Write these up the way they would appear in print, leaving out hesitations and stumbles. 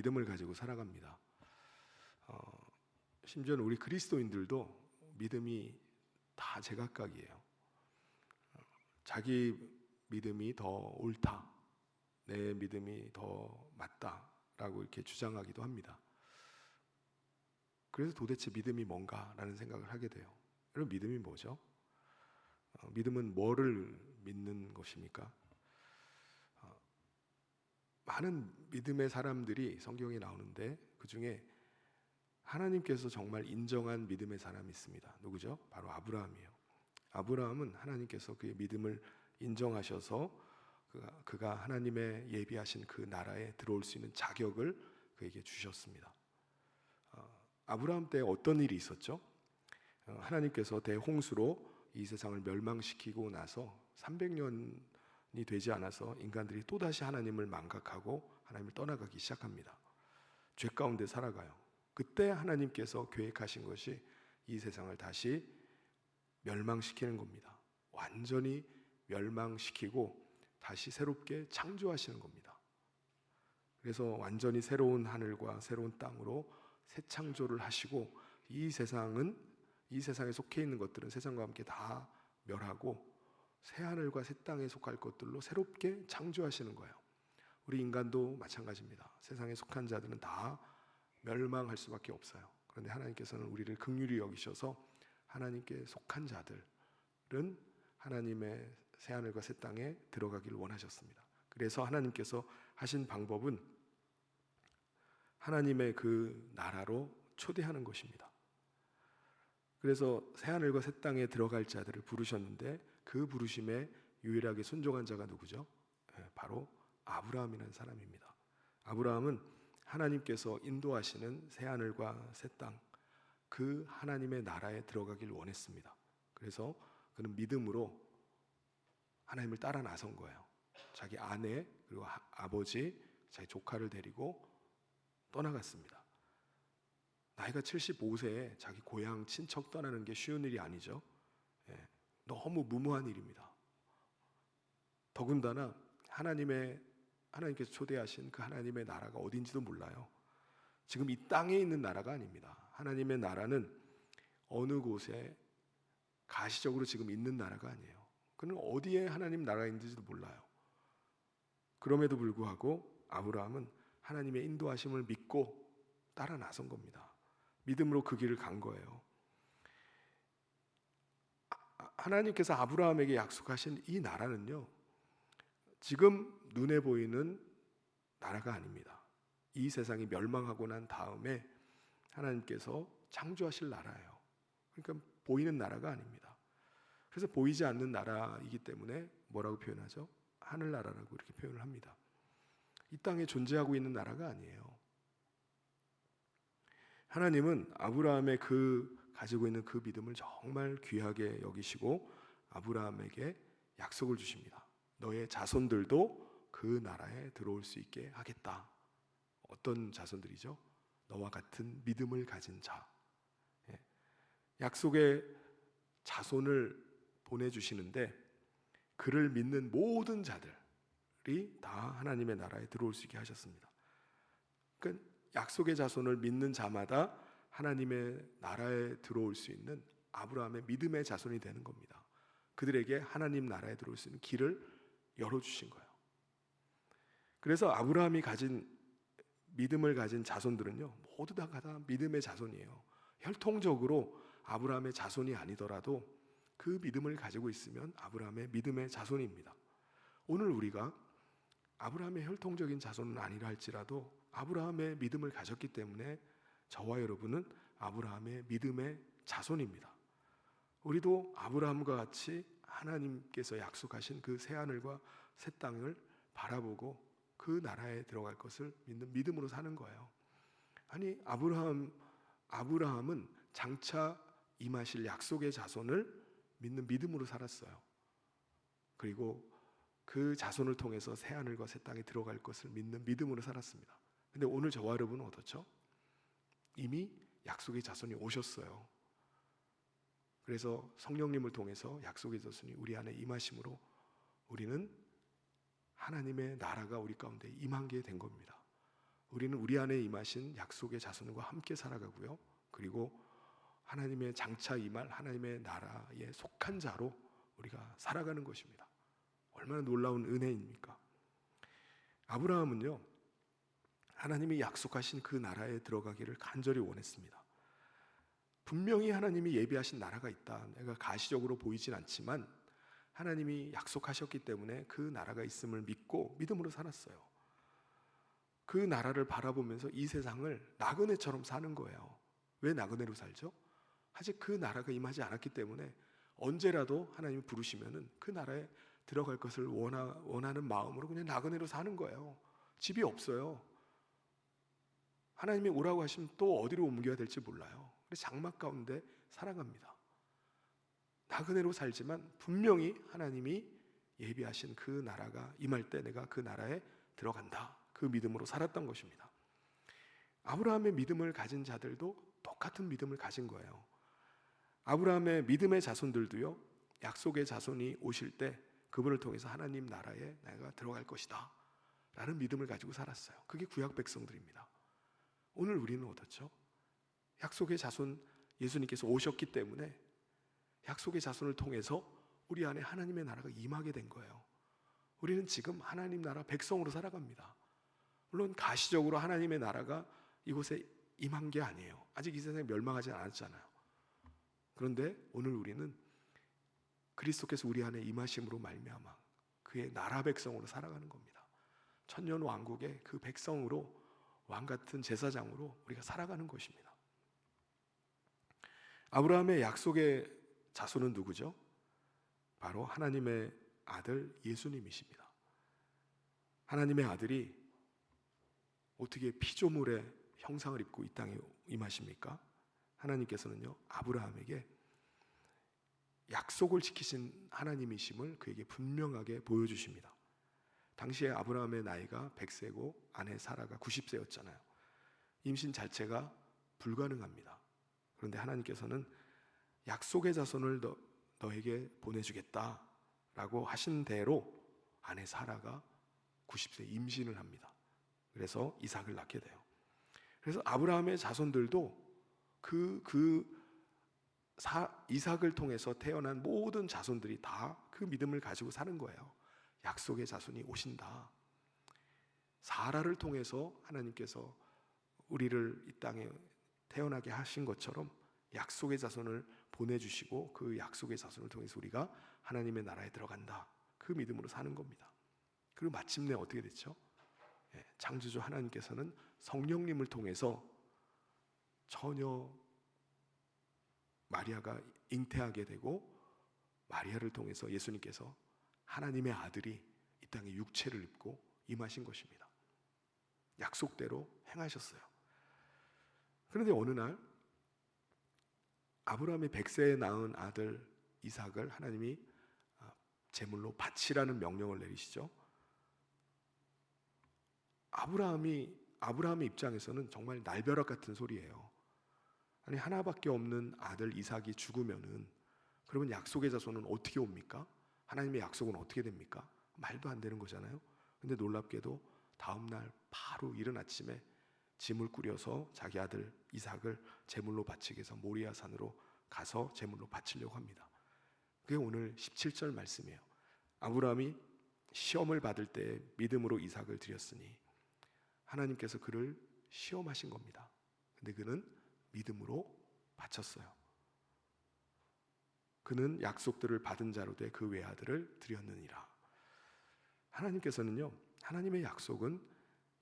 믿음을 가지고 살아갑니다. 심지어는 우리 그리스도인들도 믿음이 다 제각각이에요. 자기 믿음이 더 옳다, 내 믿음이 더 맞다라고 이렇게 주장하기도 합니다. 그래서 도대체 믿음이 뭔가라는 생각을 하게 돼요. 여러분, 믿음이 뭐죠? 믿음은 뭐를 믿는 것입니까? 많은 믿음의 사람들이 성경에 나오는데 그 중에 하나님께서 정말 인정한 믿음의 사람이 있습니다. 누구죠? 바로 아브라함이에요. 아브라함은 하나님께서 그의 믿음을 인정하셔서 그가 하나님의 예비하신 그 나라에 들어올 수 있는 자격을 그에게 주셨습니다. 아브라함 때 어떤 일이 있었죠? 하나님께서 대홍수로 이 세상을 멸망시키고 나서 300년이 되지 않아서 인간들이 또다시 하나님을 망각하고 하나님을 떠나가기 시작합니다. 죄 가운데 살아가요. 그때 하나님께서 계획하신 것이 이 세상을 다시 멸망시키는 겁니다. 완전히 멸망시키고 다시 새롭게 창조하시는 겁니다. 그래서 완전히 새로운 하늘과 새로운 땅으로 새 창조를 하시고 이 세상에 속해 있는 것들은 세상과 함께 다 멸하고 새 하늘과 새 땅에 속할 것들로 새롭게 창조하시는 거예요. 우리 인간도 마찬가지입니다. 세상에 속한 자들은 다 멸망할 수밖에 없어요. 그런데 하나님께서는 우리를 긍휼히 여기셔서 하나님께 속한 자들은 하나님의 새 하늘과 새 땅에 들어가기를 원하셨습니다. 그래서 하나님께서 하신 방법은 하나님의 그 나라로 초대하는 것입니다. 그래서 새 하늘과 새 땅에 들어갈 자들을 부르셨는데 그 부르심에 유일하게 순종한 자가 누구죠? 바로 아브라함이라는 사람입니다. 아브라함은 하나님께서 인도하시는 새 하늘과 새 땅, 그 하나님의 나라에 들어가길 원했습니다. 그래서 그는 믿음으로 하나님을 따라 나선 거예요. 자기 아내 그리고 아버지, 자기 조카를 데리고 떠나갔습니다. 나이가 75세에 자기 고향 친척 떠나는 게 쉬운 일이 아니죠. 너무 무모한 일입니다. 더군다나 하나님께서 초대하신 그 하나님의 나라가 어딘지도 몰라요. 지금 이 땅에 있는 나라가 아닙니다. 하나님의 나라는 어느 곳에 가시적으로 지금 있는 나라가 아니에요. 그는 어디에 하나님 나라가 있는지도 몰라요. 그럼에도 불구하고 아브라함은 하나님의 인도하심을 믿고 따라 나선 겁니다. 믿음으로 그 길을 간 거예요. 하나님께서 아브라함에게 약속하신 이 나라는요, 지금 눈에 보이는 나라가 아닙니다. 이 세상이 멸망하고 난 다음에 하나님께서 창조하실 나라예요. 그러니까 보이는 나라가 아닙니다. 그래서 보이지 않는 나라이기 때문에 뭐라고 표현하죠? 하늘나라라고 이렇게 표현을 합니다. 이 땅에 존재하고 있는 나라가 아니에요. 하나님은 아브라함의 가지고 있는 그 믿음을 정말 귀하게 여기시고 아브라함에게 약속을 주십니다. 너의 자손들도 그 나라에 들어올 수 있게 하겠다. 어떤 자손들이죠? 너와 같은 믿음을 가진 자. 약속의 자손을 보내주시는데 그를 믿는 모든 자들이 다 하나님의 나라에 들어올 수 있게 하셨습니다. 그러니까 약속의 자손을 믿는 자마다 하나님의 나라에 들어올 수 있는 아브라함의 믿음의 자손이 되는 겁니다. 그들에게 하나님 나라에 들어올 수 있는 길을 열어주신 거예요. 그래서 아브라함이 가진 믿음을 가진 자손들은요, 모두 다 믿음의 자손이에요. 혈통적으로 아브라함의 자손이 아니더라도 그 믿음을 가지고 있으면 아브라함의 믿음의 자손입니다. 오늘 우리가 아브라함의 혈통적인 자손은 아니라 할지라도 아브라함의 믿음을 가졌기 때문에 저와 여러분은 아브라함의 믿음의 자손입니다. 우리도 아브라함과 같이 하나님께서 약속하신 그 새 하늘과 새 땅을 바라보고 그 나라에 들어갈 것을 믿는 믿음으로 사는 거예요. 아니, 아브라함은 장차 임하실 약속의 자손을 믿는 믿음으로 살았어요. 그리고 그 자손을 통해서 새 하늘과 새 땅에 들어갈 것을 믿는 믿음으로 살았습니다. 근데 오늘 저와 여러분은 어떻죠? 이미 약속의 자손이 오셨어요. 그래서 성령님을 통해서 약속의 자손이 우리 안에 임하심으로 우리는 하나님의 나라가 우리 가운데 임한 게 된 겁니다. 우리는 우리 안에 임하신 약속의 자손과 함께 살아가고요. 그리고 하나님의 장차 임할 하나님의 나라에 속한 자로 우리가 살아가는 것입니다. 얼마나 놀라운 은혜입니까? 아브라함은요, 하나님이 약속하신 그 나라에 들어가기를 간절히 원했습니다. 분명히 하나님이 예비하신 나라가 있다. 내가 가시적으로 보이진 않지만 하나님이 약속하셨기 때문에 그 나라가 있음을 믿고 믿음으로 살았어요. 그 나라를 바라보면서 이 세상을 나그네처럼 사는 거예요. 왜 나그네로 살죠? 아직 그 나라가 임하지 않았기 때문에 언제라도 하나님이 부르시면은 그 나라에 들어갈 것을 원하는 마음으로 그냥 나그네로 사는 거예요. 집이 없어요. 하나님이 오라고 하시면 또 어디로 옮겨야 될지 몰라요. 그래서 장막 가운데 살아갑니다. 나그네로 살지만 분명히 하나님이 예비하신 그 나라가 임할 때 내가 그 나라에 들어간다. 그 믿음으로 살았던 것입니다. 아브라함의 믿음을 가진 자들도 똑같은 믿음을 가진 거예요. 아브라함의 믿음의 자손들도요, 약속의 자손이 오실 때 그분을 통해서 하나님 나라에 내가 들어갈 것이다 라는 믿음을 가지고 살았어요. 그게 구약 백성들입니다. 오늘 우리는 어떻죠? 약속의 자손 예수님께서 오셨기 때문에 약속의 자손을 통해서 우리 안에 하나님의 나라가 임하게 된 거예요. 우리는 지금 하나님 나라 백성으로 살아갑니다. 물론 가시적으로 하나님의 나라가 이곳에 임한 게 아니에요. 아직 이 세상에 멸망하지 않았잖아요. 그런데 오늘 우리는 그리스도께서 우리 안에 임하심으로 말미암아 그의 나라 백성으로 살아가는 겁니다. 천년 왕국의 그 백성으로, 왕 같은 제사장으로 우리가 살아가는 것입니다. 아브라함의 약속의 자손은 누구죠? 바로 하나님의 아들 예수님이십니다. 하나님의 아들이 어떻게 피조물의 형상을 입고 이 땅에 임하십니까? 하나님께서는요, 아브라함에게 약속을 지키신 하나님이심을 그에게 분명하게 보여주십니다. 당시에 아브라함의 나이가 100세고 아내 사라가 90세였잖아요. 임신 자체가 불가능합니다. 그런데 하나님께서는 약속의 자손을 너에게 보내주겠다라고 하신 대로 아내 사라가 90세 임신을 합니다. 그래서 이삭을 낳게 돼요. 그래서 아브라함의 자손들도 이삭을 통해서 태어난 모든 자손들이 다 그 믿음을 가지고 사는 거예요. 약속의 자손이 오신다. 사라를 통해서 하나님께서 우리를 이 땅에 태어나게 하신 것처럼 약속의 자손을 보내주시고 그 약속의 자손을 통해서 우리가 하나님의 나라에 들어간다. 그 믿음으로 사는 겁니다. 그리고 마침내 어떻게 됐죠? 창조주 하나님께서는 성령님을 통해서 처녀 마리아가 잉태하게 되고 마리아를 통해서 예수님께서 하나님의 아들이 이 땅에 육체를 입고 임하신 것입니다. 약속대로 행하셨어요. 그런데 어느 날 아브라함이 100세에 낳은 아들 이삭을 하나님이 제물로 바치라는 명령을 내리시죠. 아브라함의 입장에서는 정말 날벼락 같은 소리예요. 아니, 하나밖에 없는 아들 이삭이 죽으면은 그러면 약속의 자손은 어떻게 옵니까? 하나님의 약속은 어떻게 됩니까? 말도 안 되는 거잖아요. 근데 놀랍게도 다음 날 바로 이른 아침에 짐을 꾸려서 자기 아들 이삭을 제물로 바치기 위해서 모리아 산으로 가서 제물로 바치려고 합니다. 그게 오늘 17절 말씀이에요. 아브라함이 시험을 받을 때 믿음으로 이삭을 드렸으니 하나님께서 그를 시험하신 겁니다. 근데 그는 믿음으로 바쳤어요. 그는 약속들을 받은 자로 돼 그 외아들을 드렸느니라. 하나님께서는요, 하나님의 약속은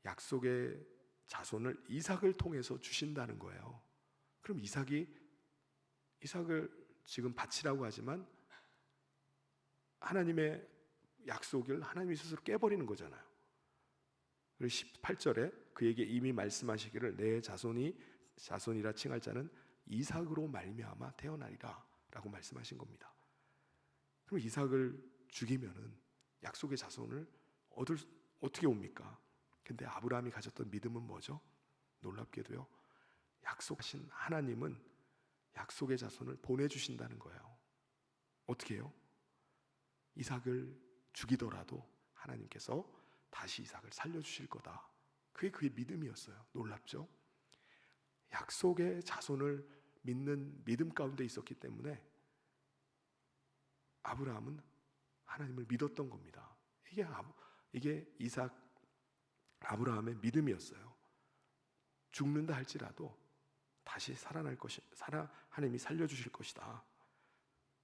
약속의 자손을 이삭을 통해서 주신다는 거예요. 그럼 이삭을 지금 바치라고 하지만 하나님의 약속을 하나님이 스스로 깨버리는 거잖아요. 그리고 18절에 그에게 이미 말씀하시기를 내 자손이라 칭할 자는 이삭으로 말미암아 태어나리라 라고 말씀하신 겁니다. 그럼 이삭을 죽이면은 약속의 자손을 어떻게 옵니까? 근데 아브라함이 가졌던 믿음은 뭐죠? 놀랍게도요, 약속하신 하나님은 약속의 자손을 보내주신다는 거예요. 어떻게 해요? 이삭을 죽이더라도 하나님께서 다시 이삭을 살려주실 거다 그게 그의 믿음이었어요. 놀랍죠? 약속의 자손을 믿는 믿음 가운데 있었기 때문에 아브라함은 하나님을 믿었던 겁니다. 이게 이삭 아브라함의 믿음이었어요. 죽는다 할지라도 다시 살아날 하나님이 살려주실 것이다.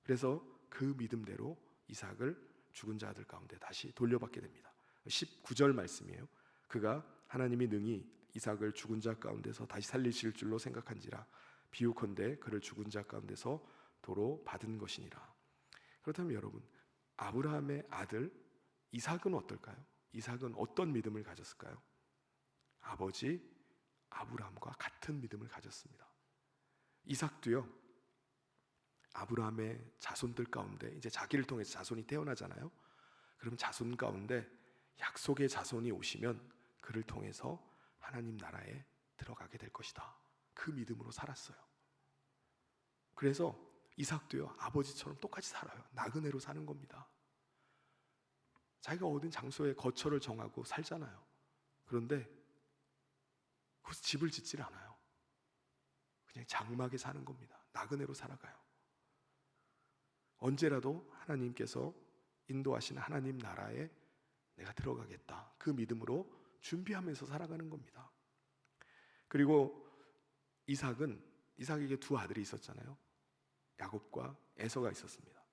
그래서 그 믿음대로 이삭을 죽은 자들 가운데 다시 돌려받게 됩니다. 19절 말씀이에요. 그가 하나님이 능히 이삭을 죽은 자 가운데서 다시 살리실 줄로 생각한지라 비유컨대 그를 죽은 자 가운데서 도로 받은 것이니라. 그렇다면 여러분, 아브라함의 아들 이삭은 어떨까요? 이삭은 어떤 믿음을 가졌을까요? 아버지 아브라함과 같은 믿음을 가졌습니다. 이삭도요, 아브라함의 자손들 가운데 이제 자기를 통해서 자손이 태어나잖아요. 그럼 자손 가운데 약속의 자손이 오시면 그를 통해서 하나님 나라에 들어가게 될 것이다. 그 믿음으로 살았어요. 그래서 이삭도요, 아버지처럼 똑같이 살아요. 나그네로 사는 겁니다. 자기가 얻은 장소에 거처를 정하고 살잖아요. 그런데 거기서 집을 짓질 않아요. 그냥 장막에 사는 겁니다. 나그네로 살아가요. 언제라도 하나님께서 인도하시는 하나님 나라에 내가 들어가겠다. 그 믿음으로 준비하면서 살아가는 겁니다. 그리고 이삭에게 두 아들이 있었잖아요. 야곱과 에서가 있었습니다.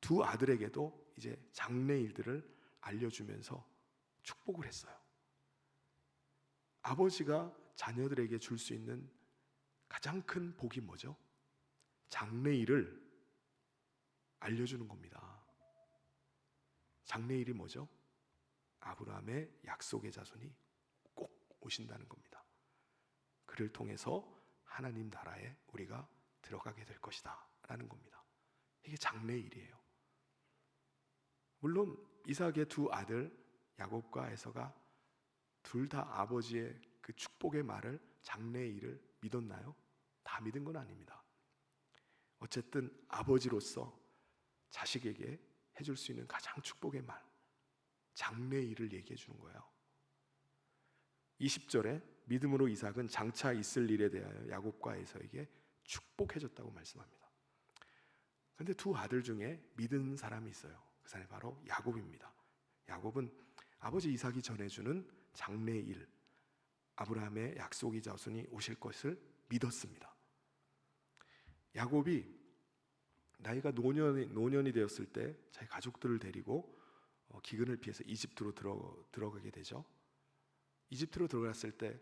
두 아들에게도 이제 장래 일들을 알려주면서 축복을 했어요. 아버지가 자녀들에게 줄 수 있는 가장 큰 복이 뭐죠? 장래 일을 알려주는 겁니다. 장래 일이 뭐죠? 아브라함의 약속의 자손이 꼭 오신다는 겁니다. 그를 통해서 하나님 나라에 우리가 들어가게 될 것이다 라는 겁니다. 이게 장래 일이에요. 물론 이삭의 두 아들 야곱과 에서가 둘 다 아버지의 그 축복의 말을, 장래의 일을 믿었나요? 다 믿은 건 아닙니다. 어쨌든 아버지로서 자식에게 해줄 수 있는 가장 축복의 말, 장래의 일을 얘기해 주는 거예요. 20절에 믿음으로 이삭은 장차 있을 일에 대하여 야곱과 에서에게 축복해 줬다고 말씀합니다. 그런데 두 아들 중에 믿은 사람이 있어요. 그 사람이 바로 야곱입니다. 야곱은 아버지 이삭이 전해주는 장래의 일, 아브라함의 약속의 자손이 오실 것을 믿었습니다. 야곱이 나이가 노년이 되었을 때 자기 가족들을 데리고 기근을 피해서 이집트로 들어가게 되죠. 이집트로 들어갔을 때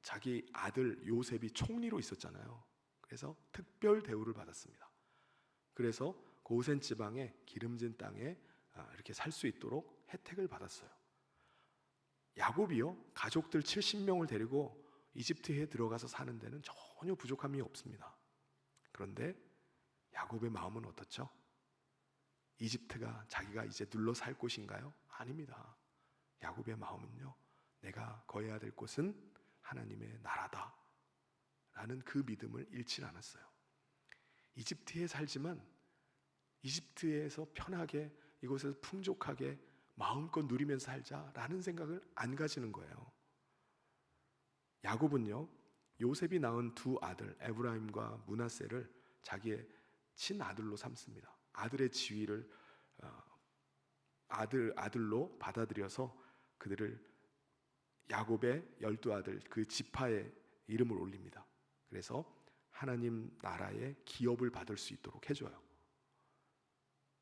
자기 아들 요셉이 총리로 있었잖아요. 그래서 특별 대우를 받았습니다. 그래서 고센 지방의 기름진 땅에 이렇게 살 수 있도록 혜택을 받았어요. 야곱이요, 가족들 70명을 데리고 이집트에 들어가서 사는 데는 전혀 부족함이 없습니다. 그런데 야곱의 마음은 어떻죠? 이집트가 자기가 이제 눌러 살 곳인가요? 아닙니다. 야곱의 마음은요, 내가 거해야 될 곳은 하나님의 나라다 라는 그 믿음을 잃지 않았어요. 이집트에 살지만 이집트에서 편하게, 이곳에서 풍족하게 마음껏 누리면서 살자라는 생각을 안 가지는 거예요. 야곱은요, 요셉이 낳은 두 아들 에브라임과 므낫세를 자기의 친아들로 삼습니다. 아들의 지위를 아들로 받아들여서 그들을 야곱의 12아들 그 지파의 이름을 올립니다. 그래서 하나님 나라의 기업을 받을 수 있도록 해줘요.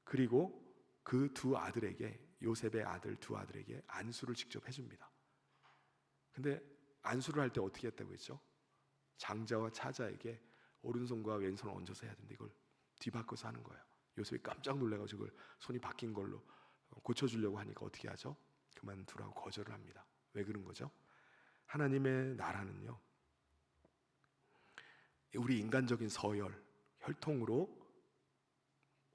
그리고 그 두 아들에게, 요셉의 아들 두 아들에게 안수를 직접 해줍니다. 근데 안수를 할 때 어떻게 했다고 했죠? 장자와 차자에게 오른손과 왼손을 얹어서 해야 되는데 이걸 뒤바꿔서 하는 거예요. 요셉이 깜짝 놀라가지고 그걸 손이 바뀐 걸로 고쳐주려고 하니까 어떻게 하죠? 그만두라고 거절을 합니다. 왜 그런 거죠? 하나님의 나라는요, 우리 인간적인 서열, 혈통으로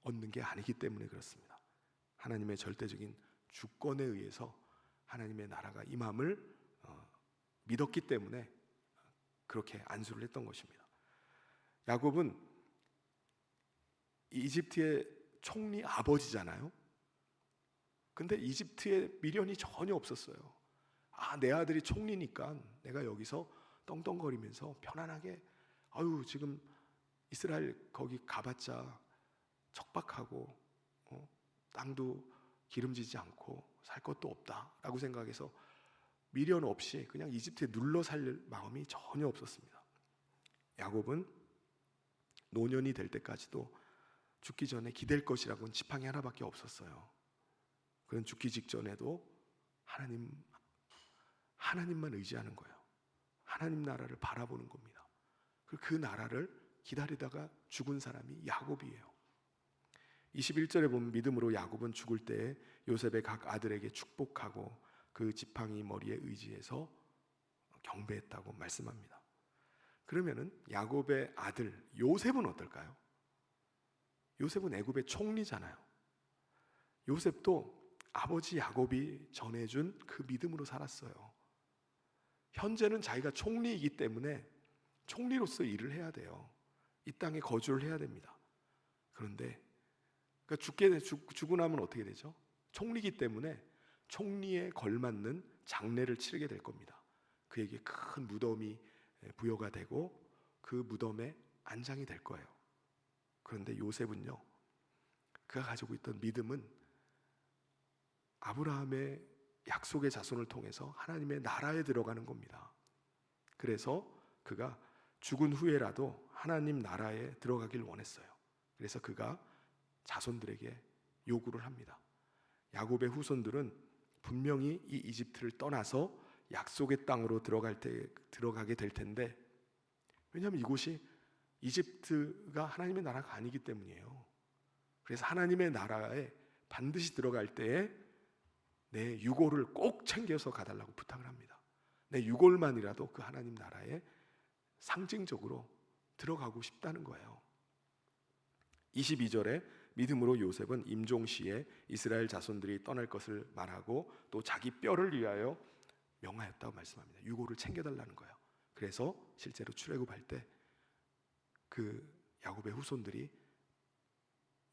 얻는 게 아니기 때문에 그렇습니다. 하나님의 절대적인 주권에 의해서 하나님의 나라가 임함을 믿었기 때문에 그렇게 안수를 했던 것입니다. 야곱은 이집트의 총리 아버지잖아요. 근데 이집트에 미련이 전혀 없었어요. 내 아들이 총리니까 내가 여기서 떵떵거리면서 편안하게, 지금 이스라엘 거기 가봤자 척박하고 땅도 기름지지 않고 살 것도 없다라고 생각해서 미련 없이 그냥 이집트에 눌러 살 마음이 전혀 없었습니다. 야곱은 노년이 될 때까지도 죽기 전에 기댈 것이라고는 지팡이 하나밖에 없었어요. 그는 죽기 직전에도 하나님만 의지하는 거예요. 하나님 나라를 바라보는 겁니다. 그 나라를 기다리다가 죽은 사람이 야곱이에요. 21절에 보면 믿음으로 야곱은 죽을 때에 요셉의 각 아들에게 축복하고 그 지팡이 머리에 의지해서 경배했다고 말씀합니다. 그러면은 야곱의 아들 요셉은 어떨까요? 요셉은 애굽의 총리잖아요. 요셉도 아버지 야곱이 전해준 그 믿음으로 살았어요. 현재는 자기가 총리이기 때문에 총리로서 일을 해야 돼요. 이 땅에 거주를 해야 됩니다. 그런데 죽고 나면 어떻게 되죠? 총리이기 때문에 총리에 걸맞는 장례를 치르게 될 겁니다. 그에게 큰 무덤이 부여가 되고 그 무덤에 안장이 될 거예요. 그런데 요셉은요, 그가 가지고 있던 믿음은 아브라함의 약속의 자손을 통해서 하나님의 나라에 들어가는 겁니다. 그래서 그가 죽은 후에라도 하나님 나라에 들어가길 원했어요. 그래서 그가 자손들에게 요구를 합니다. 야곱의 후손들은 분명히 이 이집트를 떠나서 약속의 땅으로 들어가게 될 텐데, 왜냐하면 이곳이 이집트가 하나님의 나라가 아니기 때문이에요. 그래서 하나님의 나라에 반드시 들어갈 때에 내 유골을 꼭 챙겨서 가달라고 부탁을 합니다. 내 유골만이라도 그 하나님 나라에 상징적으로 들어가고 싶다는 거예요. 22절에 믿음으로 요셉은 임종시에 이스라엘 자손들이 떠날 것을 말하고 또 자기 뼈를 위하여 명하였다고 말씀합니다. 유골을 챙겨달라는 거예요. 그래서 실제로 출애굽할 때 그 야곱의 후손들이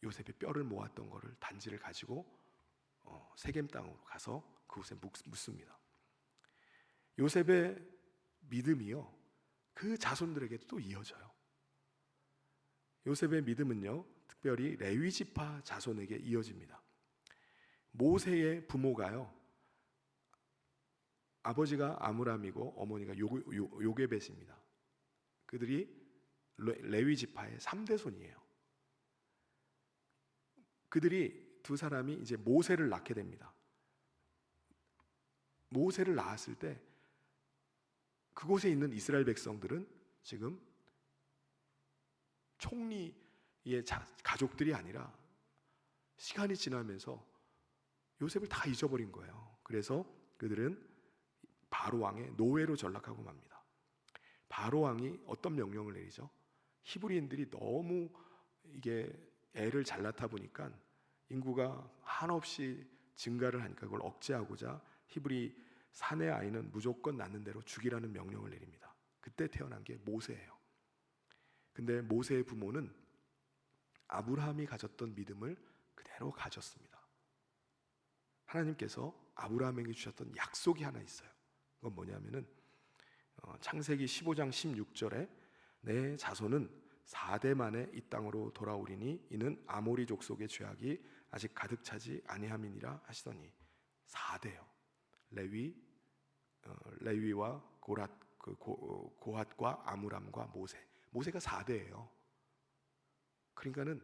요셉의 뼈를 모았던 것을 단지를 가지고 세겜 땅으로 가서 그곳에 묻습니다. 요셉의 믿음이요, 그 자손들에게도 또 이어져요. 요셉의 믿음은요, 특별히 레위 지파 자손에게 이어집니다. 모세의 부모가요, 아버지가 아므람이고 어머니가 요게벳입니다. 그들이 레위 지파의 3대 손이에요. 그들이 두 사람이 이제 모세를 낳게 됩니다. 모세를 낳았을 때 그곳에 있는 이스라엘 백성들은 지금 총리의 가족들이 아니라 시간이 지나면서 요셉을 다 잊어버린 거예요. 그래서 그들은 바로 왕의 노예로 전락하고 맙니다. 바로 왕이 어떤 명령을 내리죠? 히브리인들이 너무 이게 애를 잘 낳다 보니까 인구가 한없이 증가를 하니까 그걸 억제하고자 히브리 사내 아이는 무조건 낳는 대로 죽이라는 명령을 내립니다. 그때 태어난 게 모세예요. 근데 모세의 부모는 아브라함이 가졌던 믿음을 그대로 가졌습니다. 하나님께서 아브라함에게 주셨던 약속이 하나 있어요. 그건 뭐냐면은 창세기 15장 16절에 내 자손은 4대 만에 이 땅으로 돌아오리니 이는 아모리 족속의 죄악이 아직 가득 차지 아니함이니라 하시더니 4대요. 레위와 고핫과 아므람과 모세가 4대예요. 그러니까는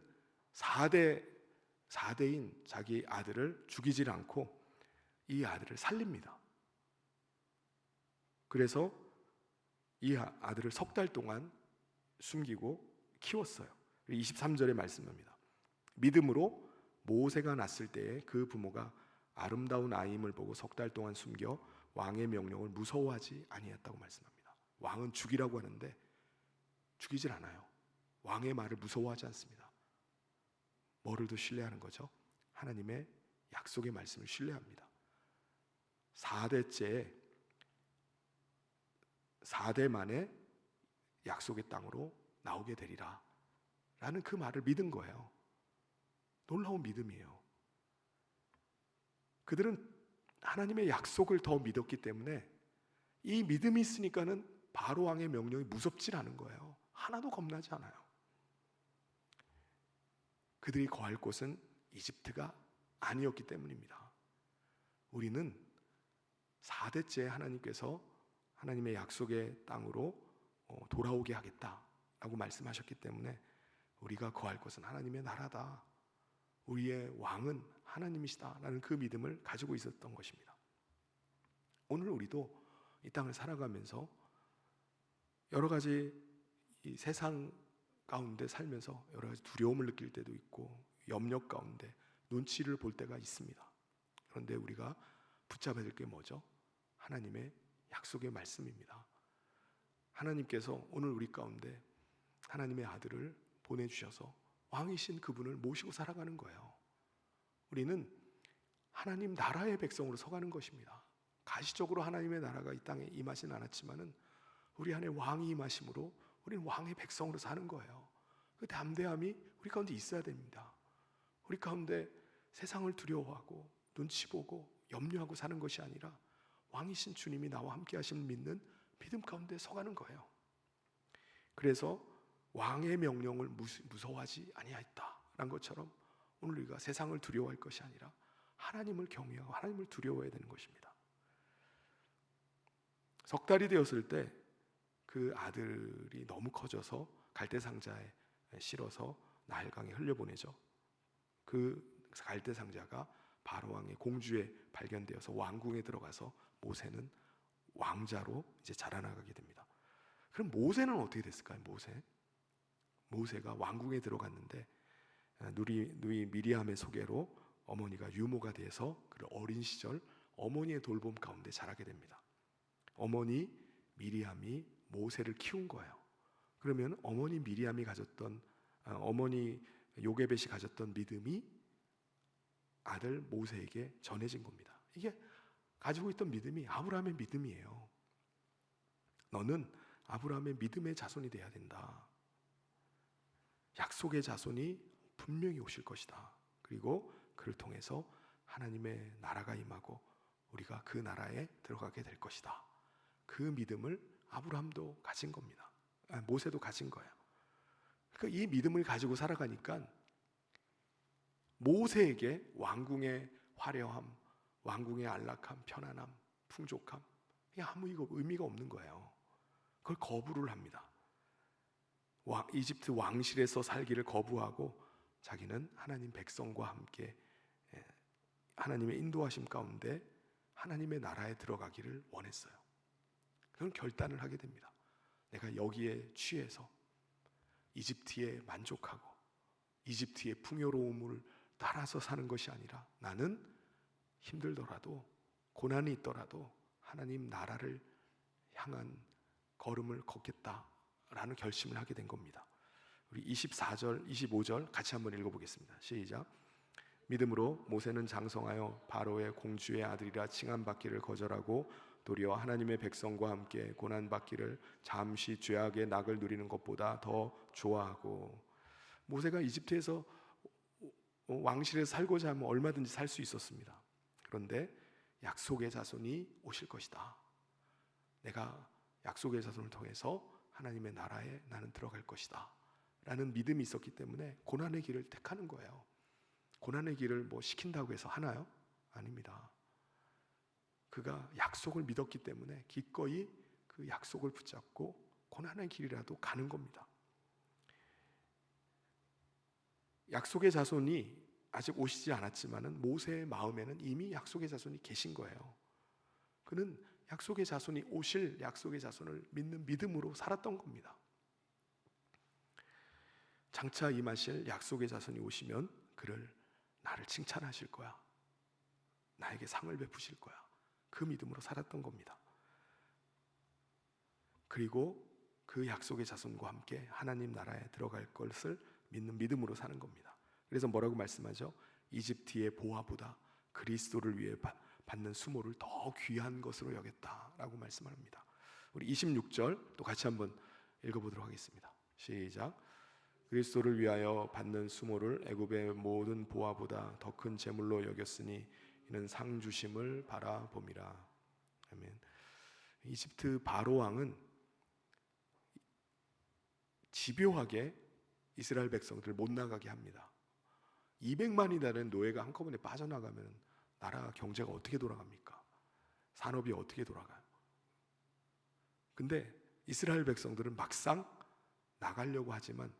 4대인 자기 아들을 죽이질 않고 이 아들을 살립니다. 그래서 이 아들을 석 달 동안 숨기고 키웠어요. 23절에 말씀합니다. 믿음으로 모세가 났을 때에 그 부모가 아름다운 아이임을 보고 석 달 동안 숨겨 왕의 명령을 무서워하지 아니했다고 말씀합니다. 왕은 죽이라고 하는데 죽이질 않아요. 왕의 말을 무서워하지 않습니다. 뭐를 더 신뢰하는 거죠? 하나님의 약속의 말씀을 신뢰합니다. 4대 만에 약속의 땅으로 나오게 되리라 라는 그 말을 믿은 거예요. 놀라운 믿음이에요. 그들은 하나님의 약속을 더 믿었기 때문에 이 믿음이 있으니까는 바로 왕의 명령이 무섭질 않은 거예요. 하나도 겁나지 않아요. 그들이 거할 곳은 이집트가 아니었기 때문입니다. 우리는 4대째 하나님께서 하나님의 약속의 땅으로 돌아오게 하겠다라고 말씀하셨기 때문에 우리가 거할 곳은 하나님의 나라다, 우리의 왕은 하나님이시다라는 그 믿음을 가지고 있었던 것입니다. 오늘 우리도 이 땅을 살아가면서 여러 가지 이 세상 가운데 살면서 여러 가지 두려움을 느낄 때도 있고 염려 가운데 눈치를 볼 때가 있습니다. 그런데 우리가 붙잡아야 될 게 뭐죠? 하나님의 약속의 말씀입니다. 하나님께서 오늘 우리 가운데 하나님의 아들을 보내주셔서 왕이신 그분을 모시고 살아가는 거예요. 우리는 하나님 나라의 백성으로 서가는 것입니다. 가시적으로 하나님의 나라가 이 땅에 임하진 않았지만은 우리 안에 왕이 임하심으로 우리는 왕의 백성으로 사는 거예요. 그 담대함이 우리 가운데 있어야 됩니다. 우리 가운데 세상을 두려워하고 눈치 보고 염려하고 사는 것이 아니라 왕이신 주님이 나와 함께 하심을 믿는 믿음 가운데 서가는 거예요. 그래서 왕의 명령을 무서워하지 아니하였다라는 것처럼 오늘 우리가 세상을 두려워할 것이 아니라 하나님을 경외하고 하나님을 두려워해야 되는 것입니다. 석 달이 되었을 때 그 아들이 너무 커져서 갈대상자에 실어서 나일강에 흘려보내죠. 그 갈대상자가 바로왕의 공주에 발견되어서 왕궁에 들어가서 모세는 왕자로 이제 자라나가게 됩니다. 그럼 모세는 어떻게 됐을까요? 모세가 왕궁에 들어갔는데 누이 미리암의 소개로 어머니가 유모가 돼서 그 어린 시절 어머니의 돌봄 가운데 자라게 됩니다. 어머니 미리암이 모세를 키운 거예요. 그러면 어머니 미리암이 가졌던 어머니 요게벳이 가졌던 믿음이 아들 모세에게 전해진 겁니다. 이게 가지고 있던 믿음이 아브라함의 믿음이에요. 너는 아브라함의 믿음의 자손이 돼야 된다. 약속의 자손이 분명히 오실 것이다. 그리고 그를 통해서 하나님의 나라가 임하고 우리가 그 나라에 들어가게 될 것이다. 그 믿음을 아브라함도 가진 겁니다. 모세도 가진 거예요. 그러니까 이 믿음을 가지고 살아가니까 모세에게 왕궁의 화려함, 왕궁의 안락함, 편안함, 풍족함, 이게 아무 의미가 없는 거예요. 그걸 거부를 합니다. 이집트 왕실에서 살기를 거부하고 자기는 하나님 백성과 함께 하나님의 인도하심 가운데 하나님의 나라에 들어가기를 원했어요. 그런 결단을 하게 됩니다. 내가 여기에 취해서 이집트에 만족하고 이집트의 풍요로움을 따라서 사는 것이 아니라 나는 힘들더라도 고난이 있더라도 하나님 나라를 향한 걸음을 걷겠다라는 결심을 하게 된 겁니다. 우리 24절, 25절 같이 한번 읽어보겠습니다. 시작. 믿음으로 모세는 장성하여 바로의 공주의 아들이라 칭함받기를 거절하고 도리어 하나님의 백성과 함께 고난받기를 잠시 죄악의 낙을 누리는 것보다 더 좋아하고, 모세가 이집트에서 왕실에서 살고자 하면 얼마든지 살 수 있었습니다. 그런데 약속의 자손이 오실 것이다. 내가 약속의 자손을 통해서 하나님의 나라에 나는 들어갈 것이다 라는 믿음이 있었기 때문에 고난의 길을 택하는 거예요. 고난의 길을 뭐 시킨다고 해서 하나요? 아닙니다. 그가 약속을 믿었기 때문에 기꺼이 그 약속을 붙잡고 고난의 길이라도 가는 겁니다. 약속의 자손이 아직 오시지 않았지만은 모세의 마음에는 이미 약속의 자손이 계신 거예요. 그는 약속의 자손이 오실 약속의 자손을 믿는 믿음으로 살았던 겁니다. 장차 임하실 약속의 자손이 오시면 그를 나를 칭찬하실 거야. 나에게 상을 베푸실 거야. 그 믿음으로 살았던 겁니다. 그리고 그 약속의 자손과 함께 하나님 나라에 들어갈 것을 믿는 믿음으로 사는 겁니다. 그래서 뭐라고 말씀하죠? 이집트의 보화보다 그리스도를 위해 받는 수모를 더 귀한 것으로 여겼다라고 말씀합니다. 우리 26절 또 같이 한번 읽어보도록 하겠습니다. 시작. 그리스도를 위하여 받는 수모를 애굽의 모든 보화보다 더 큰 재물로 여겼으니 이는 상 주심을 바라봄이라. 아멘. 이집트 바로 왕은 집요하게 이스라엘 백성들을 못 나가게 합니다. 200만이 되는 노예가 한꺼번에 빠져나가면 나라 경제가 어떻게 돌아갑니까? 산업이 어떻게 돌아가요? 근데 이스라엘 백성들은 막상 나가려고 하지만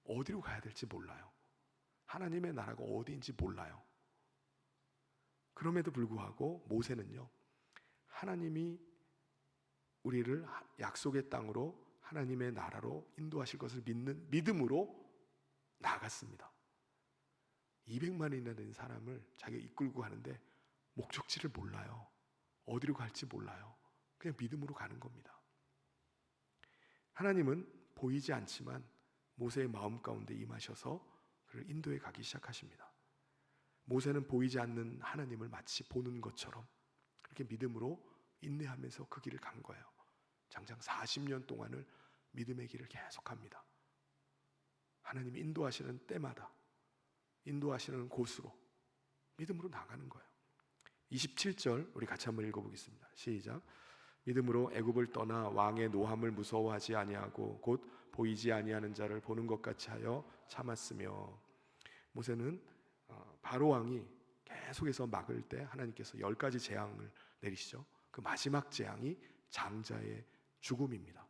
어디로 가야 될지 몰라요. 하나님의 나라가 어디인지 몰라요. 그럼에도 불구하고 모세는요, 하나님이 우리를 약속의 땅으로 하나님의 나라로 인도하실 것을 믿는 믿음으로 나아갔습니다. 200만이나 된 사람을 자기가 이끌고 가는데 목적지를 몰라요. 어디로 갈지 몰라요. 그냥 믿음으로 가는 겁니다. 하나님은 보이지 않지만 모세의 마음 가운데 임하셔서 그를 인도해 가기 시작하십니다. 모세는 보이지 않는 하나님을 마치 보는 것처럼 그렇게 믿음으로 인내하면서 그 길을 간 거예요. 장장 40년 동안을 믿음의 길을 계속합니다. 하나님이 인도하시는 때마다, 인도하시는 곳으로 믿음으로 나가는 거예요. 27절 우리 같이 한번 읽어보겠습니다. 시작. 믿음으로 애굽을 떠나 왕의 노함을 무서워하지 아니하고 곧 보이지 아니하는 자를 보는 것 같이 하여 참았으며. 모세는 바로 왕이 계속해서 막을 때 하나님께서 10가지 재앙을 내리시죠. 그 마지막 재앙이 장자의 죽음입니다.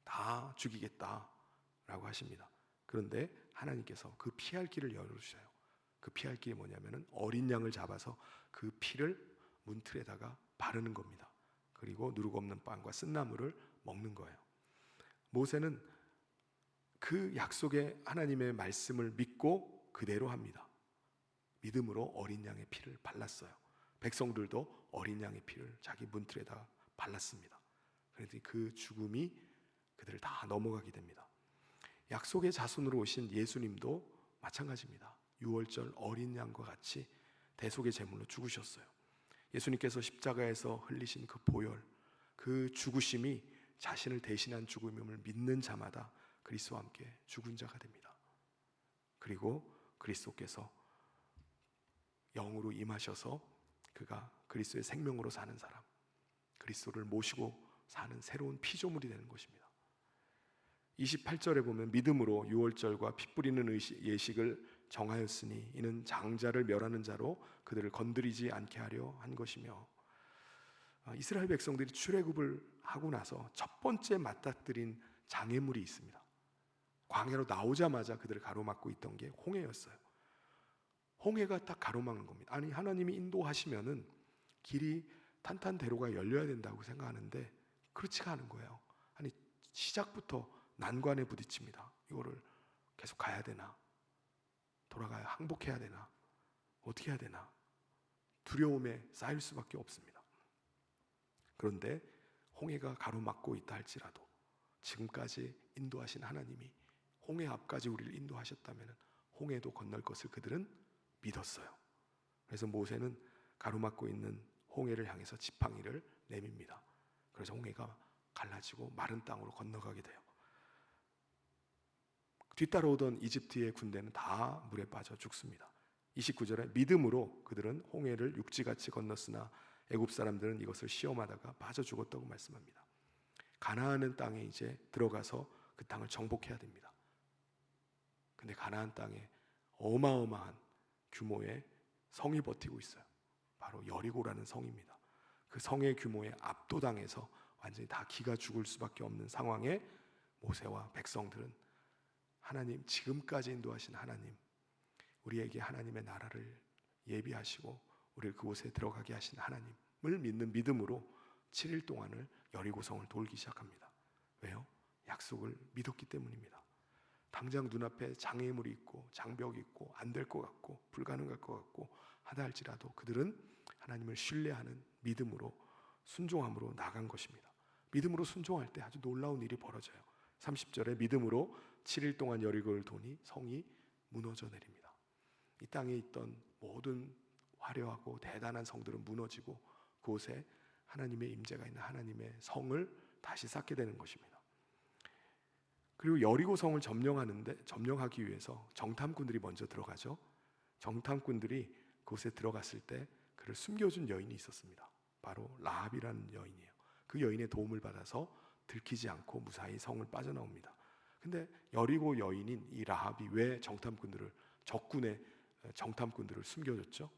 다 죽이겠다라고 하십니다. 그런데 하나님께서 그 피할 길을 열어주셔요. 그 피할 길이 뭐냐면은 어린 양을 잡아서 그 피를 문틀에다가 바르는 겁니다. 그리고 누룩 없는 빵과 쓴나물을 먹는 거예요. 모세는 그 약속의 하나님의 말씀을 믿고 그대로 합니다. 믿음으로 어린 양의 피를 발랐어요. 백성들도 어린 양의 피를 자기 문틀에다 발랐습니다. 그랬더니 그 죽음이 그들을 다 넘어가게 됩니다. 약속의 자손으로 오신 예수님도 마찬가지입니다. 유월절 어린 양과 같이 대속의 제물로 죽으셨어요. 예수님께서 십자가에서 흘리신 그 보혈, 그 죽으심이 자신을 대신한 죽음임을 믿는 자마다 그리스도와 함께 죽은 자가 됩니다. 그리고 그리스도께서 영으로 임하셔서 그가 그리스도의 생명으로 사는 사람, 그리스도를 모시고 사는 새로운 피조물이 되는 것입니다. 28절에 보면 믿음으로 유월절과 피 뿌리는 예식을 정하였으니 이는 장자를 멸하는 자로 그들을 건드리지 않게 하려 한 것이며. 이스라엘 백성들이 출애굽을 하고 나서 첫 번째 맞닥뜨린 장애물이 있습니다. 광야로 나오자마자 그들을 가로막고 있던 게 홍해였어요. 홍해가 딱 가로막는 겁니다. 아니, 하나님이 인도하시면은 길이 탄탄대로가 열려야 된다고 생각하는데 그렇지가 않은 거예요. 아니, 시작부터 난관에 부딪힙니다. 이거를 계속 가야 되나? 돌아가야 항복해야 되나? 어떻게 해야 되나? 두려움에 쌓일 수밖에 없습니다. 그런데 홍해가 가로막고 있다 할지라도 지금까지 인도하신 하나님이 홍해 앞까지 우리를 인도하셨다면 홍해도 건널 것을 그들은 믿었어요. 그래서 모세는 가로막고 있는 홍해를 향해서 지팡이를 내밉니다. 그래서 홍해가 갈라지고 마른 땅으로 건너가게 돼요. 뒤따라오던 이집트의 군대는 다 물에 빠져 죽습니다. 29절에 믿음으로 그들은 홍해를 육지같이 건넜으나 애굽 사람들은 이것을 시험하다가 빠져 죽었다고 말씀합니다. 가나안 땅에 이제 들어가서 그 땅을 정복해야 됩니다. 근데 가나안 땅에 어마어마한 규모의 성이 버티고 있어요. 바로 여리고라는 성입니다. 그 성의 규모에 압도당해서 완전히 다 기가 죽을 수밖에 없는 상황에 모세와 백성들은 하나님, 지금까지 인도하신 하나님, 우리에게 하나님의 나라를 예비하시고 우리를 그곳에 들어가게 하신 하나님을 믿는 믿음으로 7일 동안을 여리고성을 돌기 시작합니다. 왜요? 약속을 믿었기 때문입니다. 당장 눈앞에 장애물이 있고 장벽이 있고 안 될 것 같고 불가능할 것 같고 하다 할지라도 그들은 하나님을 신뢰하는 믿음으로 순종함으로 나간 것입니다. 믿음으로 순종할 때 아주 놀라운 일이 벌어져요. 30절에 믿음으로 7일 동안 여리고를 도니 성이 무너져 내립니다. 이 땅에 있던 모든 화려하고 대단한 성들은 무너지고 그곳에 하나님의 임재가 있는 하나님의 성을 다시 쌓게 되는 것입니다. 그리고 여리고 성을 점령하기 위해서 정탐꾼들이 먼저 들어가죠. 정탐꾼들이 그곳에 들어갔을 때 그를 숨겨준 여인이 있었습니다. 바로 라합이라는 여인이에요. 그 여인의 도움을 받아서 들키지 않고 무사히 성을 빠져나옵니다. 근데 여리고 여인인 이 라합이 왜 적군의 정탐꾼들을 숨겨줬죠?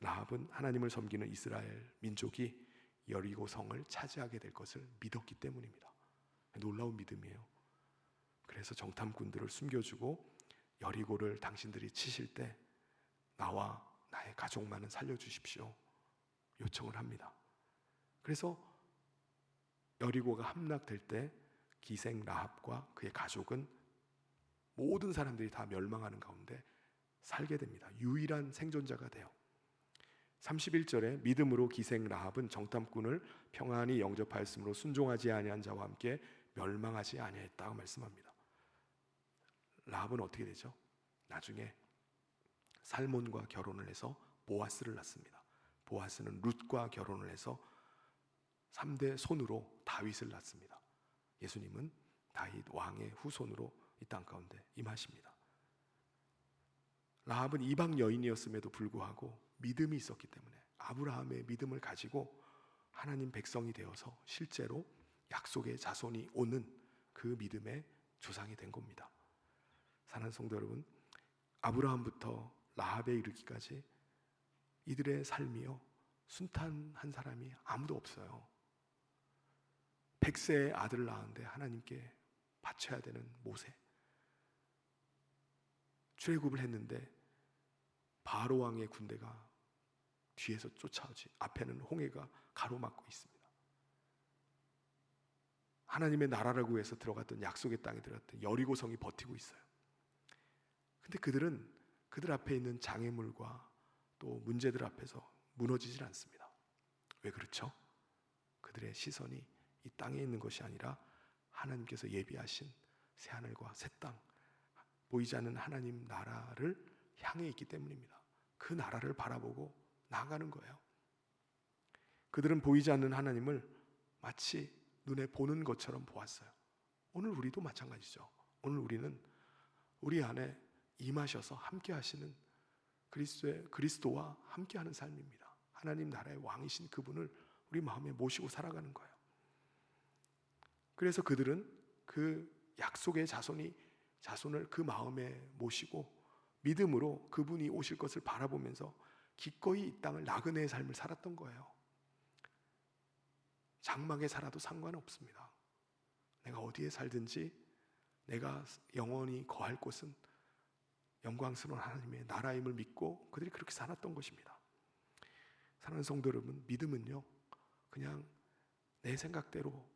라합은 하나님을 섬기는 이스라엘 민족이 여리고 성을 차지하게 될 것을 믿었기 때문입니다. 놀라운 믿음이에요. 그래서 정탐꾼들을 숨겨주고 여리고를 당신들이 치실 때 나와 나의 가족만은 살려주십시오 요청을 합니다. 그래서 여리고가 함락될 때 기생 라합과 그의 가족은 모든 사람들이 다 멸망하는 가운데 살게 됩니다. 유일한 생존자가 돼요. 31절에 믿음으로 기생 라합은 정탐꾼을 평안히 영접하였으므로 순종하지 아니한 자와 함께 멸망하지 아니했다고 말씀합니다. 라합은 어떻게 되죠? 나중에 살몬과 결혼을 해서 보아스를 낳습니다. 보아스는 룻과 결혼을 해서 3대 손으로 다윗을 낳습니다. 예수님은 다윗 왕의 후손으로 이 땅 가운데 임하십니다. 라합은 이방 여인이었음에도 불구하고 믿음이 있었기 때문에 아브라함의 믿음을 가지고 하나님 백성이 되어서 실제로 약속의 자손이 오는 그 믿음의 조상이 된 겁니다. 사랑하는 성도 여러분, 아브라함부터 라합에 이르기까지 이들의 삶이요 순탄한 사람이 아무도 없어요. 100세의 아들을 낳았는데 하나님께 바쳐야 되는 모세, 출애굽을 했는데 바로 왕의 군대가 뒤에서 쫓아오지 앞에는 홍해가 가로막고 있습니다. 하나님의 나라를 구해서 들어갔던 약속의 땅에 들어갔던 여리고성이 버티고 있어요. 근데 그들 앞에 있는 장애물과 또 문제들 앞에서 무너지질 않습니다. 왜 그렇죠? 그들의 시선이 이 땅에 있는 것이 아니라 하나님께서 예비하신 새하늘과 새 땅, 보이지 않는 하나님 나라를 향해 있기 때문입니다. 그 나라를 바라보고 나아가는 거예요. 그들은 보이지 않는 하나님을 마치 눈에 보는 것처럼 보았어요. 오늘 우리도 마찬가지죠. 오늘 우리는 우리 안에 임하셔서 함께 하시는 그리스도와 함께하는 삶입니다. 하나님 나라의 왕이신 그분을 우리 마음에 모시고 살아가는 거예요. 그래서 그들은 그 약속의 자손을 그 마음에 모시고 믿음으로 그분이 오실 것을 바라보면서 기꺼이 이 땅을 나그네의 삶을 살았던 거예요. 장막에 살아도 상관없습니다. 내가 어디에 살든지 내가 영원히 거할 곳은 영광스러운 하나님의 나라임을 믿고 그들이 그렇게 살았던 것입니다. 사랑하는 성도 여러분, 믿음은요 그냥 내 생각대로,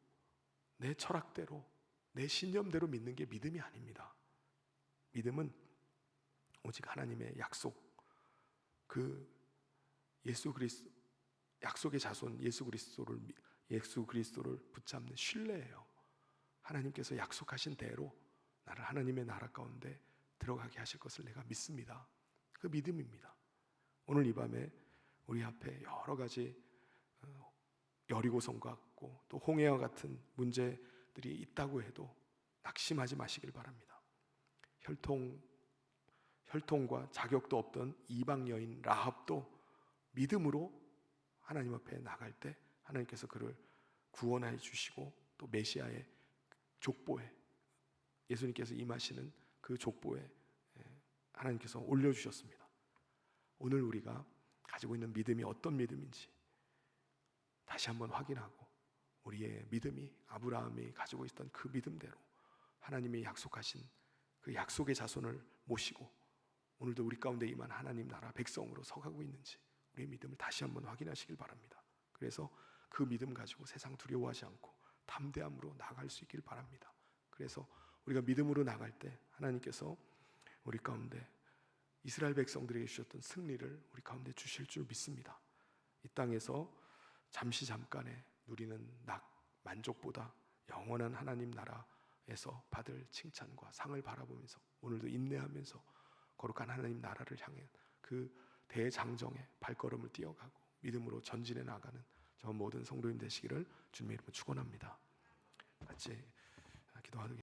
내 철학대로, 내 신념대로 믿는 게 믿음이 아닙니다. 믿음은 오직 하나님의 약속, 그 약속의 자손 예수 그리스도를 붙잡는 신뢰예요. 하나님께서 약속하신 대로 나를 하나님의 나라 가운데 들어가게 하실 것을 내가 믿습니다. 그 믿음입니다. 오늘 이 밤에 우리 앞에 여러 가지 여리고성과 같고 또 홍해와 같은 문제들이 있다고 해도 낙심하지 마시길 바랍니다. 혈통과 자격도 없던 이방 여인 라합도 믿음으로 하나님 앞에 나갈 때 하나님께서 그를 구원해 주시고 또 메시아의 족보에 예수님께서 임하시는 그 족보에 하나님께서 올려주셨습니다. 오늘 우리가 가지고 있는 믿음이 어떤 믿음인지 다시 한번 확인하고 우리의 믿음이 아브라함이 가지고 있던 그 믿음대로 하나님이 약속하신 그 약속의 자손을 모시고 오늘도 우리 가운데 임한 하나님 나라 백성으로 서가고 있는지 우리의 믿음을 다시 한번 확인하시길 바랍니다. 그래서 그 믿음 가지고 세상 두려워하지 않고 담대함으로 나아갈 수 있길 바랍니다. 그래서 우리가 믿음으로 나갈 때 하나님께서 우리 가운데 이스라엘 백성들에게 주셨던 승리를 우리 가운데 주실 줄 믿습니다. 이 땅에서 잠깐에 누리는 만족보다 영원한 하나님 나라에서 받을 칭찬과 상을 바라보면서 오늘도 인내하면서 거룩한 하나님 나라를 향해 그 대장정에 발걸음을 띄어가고 믿음으로 전진해 나가는 저 모든 성도님 되시기를 주님의 이름으로 축원합니다. 같이 기도하겠습니다.